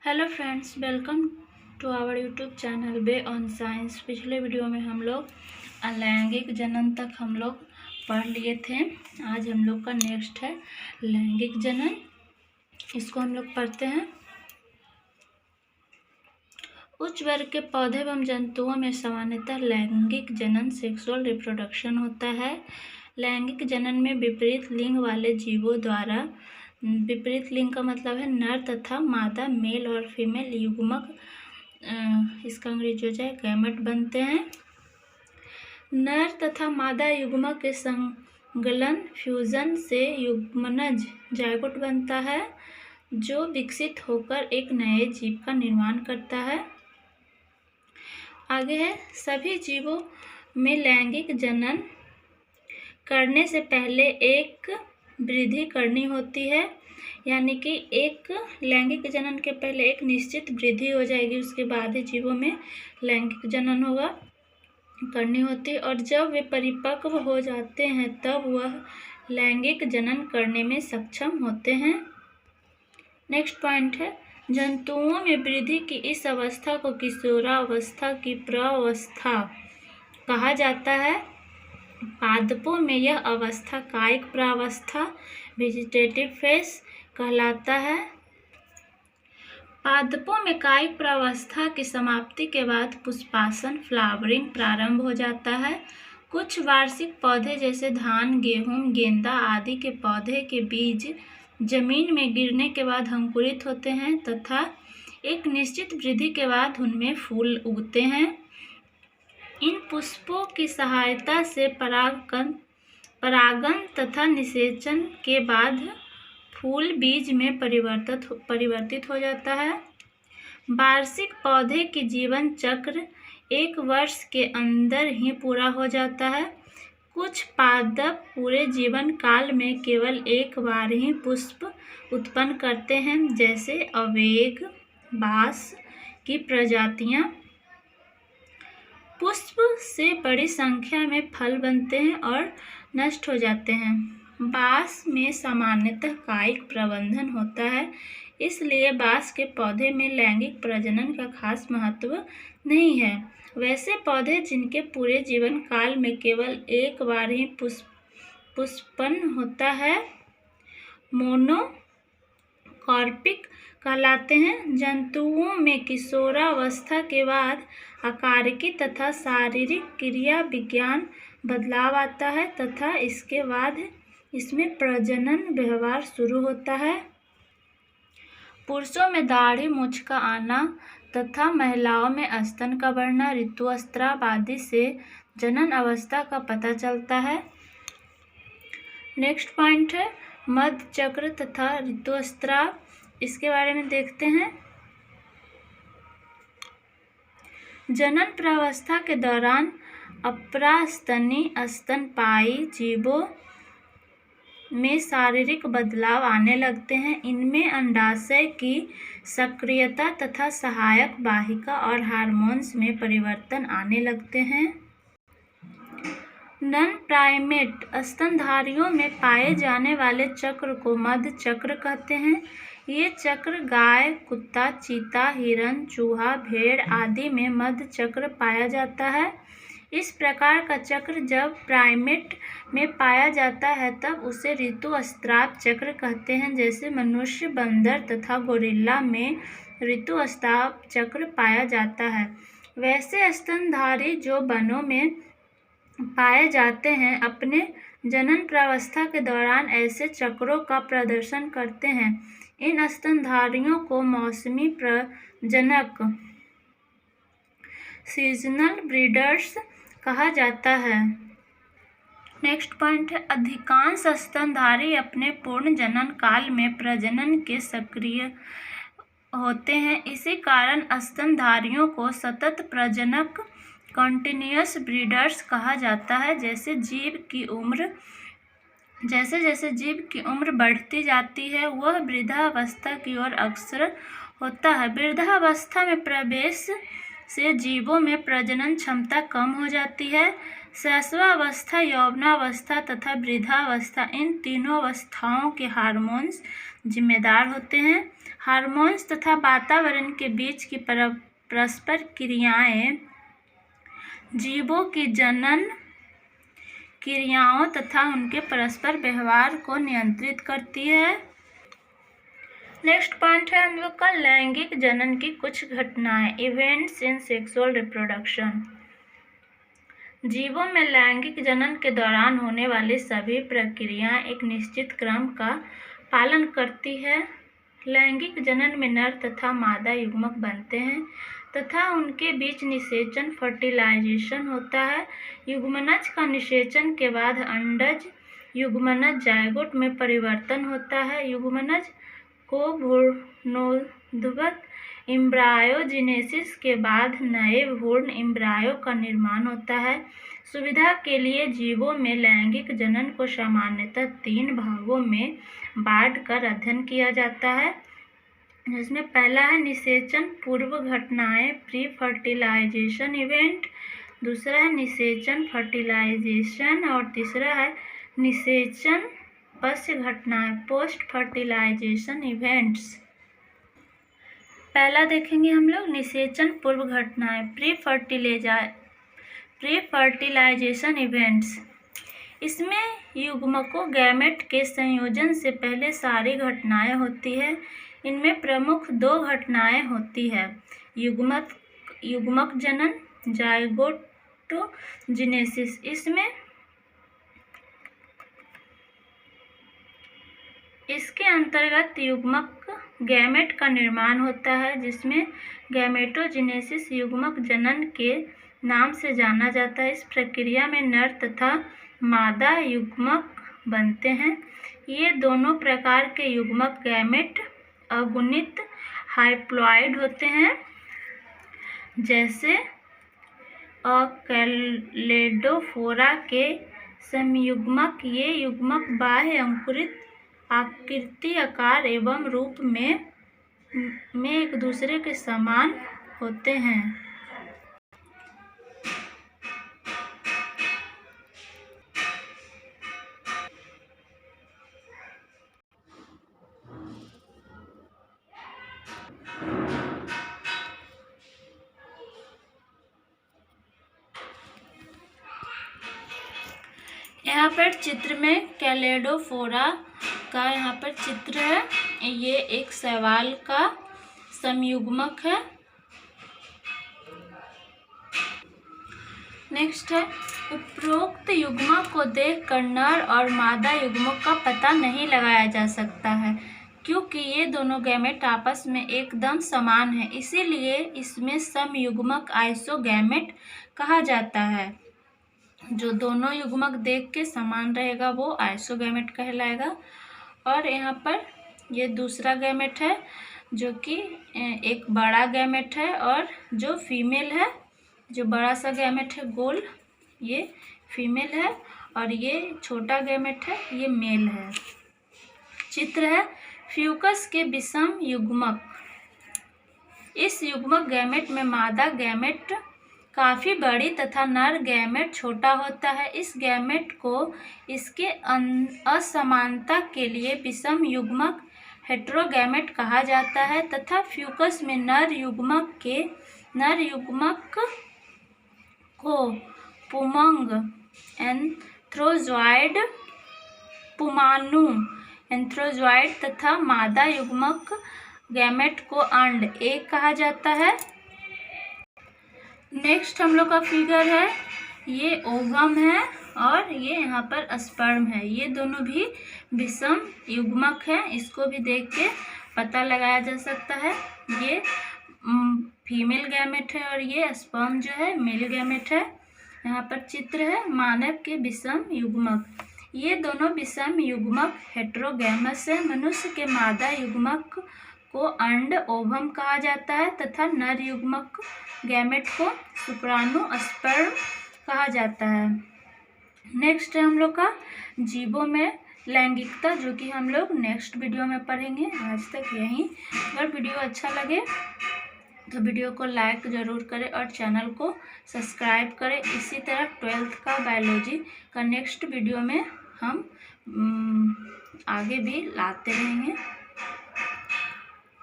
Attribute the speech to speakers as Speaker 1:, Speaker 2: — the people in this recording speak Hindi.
Speaker 1: Hello friends, welcome to our YouTube channel bay on science. पिछले वीडियो में हम लोग अलैंगिक जनन तक हम लोग पढ़ लिए थे। आज हम लोग का नेक्स्ट है लैंगिक जनन। इसको हम लोग पढ़ते हैं। उच्च वर्ग के पौधे एवं जंतुओं में सामान्यतः लैंगिक जनन सेक्सुअल रिप्रोडक्शन होता है। लैंगिक जनन में विपरीत लिंग वाले जीवों द्वारा, विपरीत लिंग का मतलब है नर तथा मादा, मेल और फीमेल युग्मक, इसका अंग्रेजी हो जाए गैमेट बनते हैं। नर तथा मादा युग्मक के संगलन फ्यूजन से युग्मनज जायगोट बनता है, जो विकसित होकर एक नए जीव का निर्माण करता है। आगे है, सभी जीवों में लैंगिक जनन करने से पहले एक वृद्धि करनी होती है, यानी कि एक लैंगिक जनन के पहले एक निश्चित वृद्धि हो जाएगी, उसके बाद ही जीवों में लैंगिक जनन होगा करनी होती है। और जब वे परिपक्व हो जाते हैं तब वह लैंगिक जनन करने में सक्षम होते हैं। नेक्स्ट पॉइंट है, जंतुओं में वृद्धि की इस अवस्था को किशोरावस्था की प्रअवस्था कहा जाता है। पादपों में यह अवस्था कायिक प्रावस्था वेजिटेटिव फेज कहलाता है। पादपों में कायिक प्रावस्था की समाप्ति के बाद पुष्पासन फ्लावरिंग प्रारंभ हो जाता है। कुछ वार्षिक पौधे जैसे धान, गेहूं, गेंदा आदि के पौधे के बीज जमीन में गिरने के बाद अंकुरित होते हैं तथा एक निश्चित वृद्धि के बाद उनमें फूल उगते हैं। इन पुष्पों की सहायता से परागन तथा निषेचन के बाद फूल बीज में परिवर्तित हो जाता है। वार्षिक पौधे की जीवन चक्र 1 वर्ष के अंदर ही पूरा हो जाता है। कुछ पादप पूरे जीवन काल में केवल एक बार ही पुष्प उत्पन्न करते हैं, जैसे अवेग, बांस की प्रजातियां। पुष्प से बड़ी संख्या में फल बनते हैं और नष्ट हो जाते हैं। बांस में सामान्यतः कायिक प्रबंधन होता है, इसलिए बांस के पौधे में लैंगिक प्रजनन का खास महत्व नहीं है। वैसे पौधे जिनके पूरे जीवन काल में केवल एक बार ही पुष्पन होता है मोनोकार्पिक कहलाते हैं। जंतुओं में किशोरावस्था के बाद आकारिकी तथा शारीरिक क्रिया विज्ञान बदलाव आता है तथा इसके बाद इसमें प्रजनन व्यवहार शुरू होता है। पुरुषों में दाढ़ी मूंछ का आना तथा महिलाओं में स्तन का बढ़ना ऋतुस्राव आदि से जनन अवस्था का पता चलता है। नेक्स्ट पॉइंट है मध्य चक्र तथा ऋतुस्राव। इसके बारे में देखते हैं। जनन प्रावस्था के दौरान अप्रास्तनी स्तनपायी जीवों में शारीरिक बदलाव आने लगते हैं। इनमें अंडाशय की सक्रियता तथा सहायक वाहिका और हार्मोन्स में परिवर्तन आने लगते हैं। नॉन प्राइमेट स्तनधारियों में पाए जाने वाले चक्र को मध्य चक्र कहते हैं। ये चक्र गाय, कुत्ता, चीता, हिरन, चूहा, भेड़ आदि में मध्य चक्र पाया जाता है। इस प्रकार का चक्र जब प्राइमेट में पाया जाता है तब उसे ऋतुस्राव चक्र कहते हैं। जैसे मनुष्य, बंदर तथा गोरिल्ला में ऋतुस्राव चक्र पाया जाता है। वैसे स्तनधारी जो वनों में पाए जाते हैं अपने जनन प्रावस्था के दौरान ऐसे चक्रों का प्रदर्शन करते हैं। इन स्तनधारियों को मौसमी प्रजनक सीजनल ब्रीडर्स कहा जाता है। नेक्स्ट पॉइंट है, अधिकांश स्तनधारी अपने पूर्ण जनन काल में प्रजनन के सक्रिय होते हैं। इसी कारण स्तनधारियों को सतत प्रजनक कॉन्टिन्यूअस ब्रीडर्स कहा जाता है। जैसे जैसे जीव की उम्र बढ़ती जाती है वह वृद्धावस्था की ओर अग्रसर होता है। वृद्धावस्था में प्रवेश से जीवों में प्रजनन क्षमता कम हो जाती है। शैशवावस्था, यौवनावस्था तथा वृद्धावस्था, इन तीनों अवस्थाओं के हार्मोन्स जिम्मेदार होते हैं। हार्मोन्स तथा वातावरण के बीच की परस्पर क्रियाएं जीवों की जनन क्रियाओं तथा उनके परस्पर व्यवहार को नियंत्रित करती है। नेक्स्ट पॉइंट है हम लोग का लैंगिक जनन की कुछ घटनाएं, इवेंट्स इन सेक्सुअल रिप्रोडक्शन। जीवों में लैंगिक जनन के दौरान होने वाली सभी प्रक्रियाएं एक निश्चित क्रम का पालन करती है। लैंगिक जनन में नर तथा मादा युग्मक बनते हैं तथा उनके बीच निषेचन फर्टिलाइजेशन होता है। युग्मनज का निषेचन के बाद अंडज युग्मनज जायगोट में परिवर्तन होता है। युग्मनज को भ्रूणोद्गत एम्ब्रायोजेनेसिस के बाद नए भ्रूण एम्ब्रायो का निर्माण होता है। सुविधा के लिए जीवों में लैंगिक जनन को सामान्यतः 3 भागों में बांटकर अध्ययन किया जाता है, जिसमें पहला है निषेचन पूर्व घटनाएं, प्री फर्टिलाइजेशन इवेंट, दूसरा है निषेचन फर्टिलाइजेशन और तीसरा है निषेचन पश्च घटनाएं, पोस्ट फर्टिलाइजेशन इवेंट्स। पहला देखेंगे हम लोग निषेचन पूर्व घटनाएं, प्री फर्टिलाइजेशन इवेंट्स। इसमें युग्मकों गैमेट के संयोजन से पहले सारी घटनाएं होती है। इनमें प्रमुख 2 घटनाएं होती है, युग्मक जनन जायगोटोजेनेसिस। इसके अंतर्गत युग्मक गैमेट का निर्माण होता है, जिसमें गैमेटोजेनेसिस युग्मक जनन के नाम से जाना जाता है। इस प्रक्रिया में नर तथा मादा युग्मक बनते हैं। ये दोनों प्रकार के युग्मक गैमेट अगुणित हाइप्लॉइड होते हैं, जैसे कैलेडोफोरा के समयुग्मक। ये युग्मक बाह्य अंकुरित आकृति, आकार एवं रूप में एक दूसरे के समान होते हैं। यहाँ पर चित्र में कैलेडोफोरा का यहाँ पर चित्र है। ये एक शैवाल का समयुग्मक है। नेक्स्ट है उपरोक्त युग्मक को देखकर नर और मादा युग्मक का पता नहीं लगाया जा सकता है, क्योंकि ये दोनों गैमेट आपस में एकदम समान है। इसीलिए इसमें समयुग्मक आइसोगैमेट कहा जाता है। जो दोनों युग्मक देख के समान रहेगा वो आइसोगैमेट कहलाएगा। और यहाँ पर ये दूसरा गैमेट है, जो कि एक बड़ा गैमेट है, और जो फीमेल है, जो बड़ा सा गैमेट है गोल, ये फीमेल है, और ये छोटा गैमेट है, ये मेल है। चित्र है फ्यूकस के विषम युग्मक। इस युग्मक गैमेट में मादा गैमेट काफ़ी बड़ी तथा नर गैमेट छोटा होता है। इस गैमेट को इसके असमानता के लिए विषम युग्मक हेटेरोगैमेट कहा जाता है तथा फ्यूकस में नर युग्मक को पुमंग एंथ्रोजॉइड तथा मादा युग्मक गैमेट को अंड एक कहा जाता है। नेक्स्ट हम लोग का फिगर है, ये ओवम है और ये यहाँ पर स्पर्म है। ये दोनों भी विषम युग्मक है, इसको भी देख के पता लगाया जा सकता है। ये फीमेल गैमेट है और ये स्पर्म जो है मेल गैमेट है। यहाँ पर चित्र है मानव के विषम युग्मक। ये दोनों विषम युग्मक हेटेरोगैमस है। मनुष्य के मादा युग्मक को अंड ओवम कहा जाता है तथा नर युग्मक गैमेट को शुक्राणु स्पर्म कहा जाता है। नेक्स्ट है हम लोग का जीवों में लैंगिकता, जो कि हम लोग नेक्स्ट वीडियो में पढ़ेंगे। आज तक यहीं। अगर वीडियो अच्छा लगे तो वीडियो को लाइक ज़रूर करें और चैनल को सब्सक्राइब करें। इसी तरह 12th का बायोलॉजी का नेक्स्ट वीडियो में हम आगे भी लाते रहेंगे।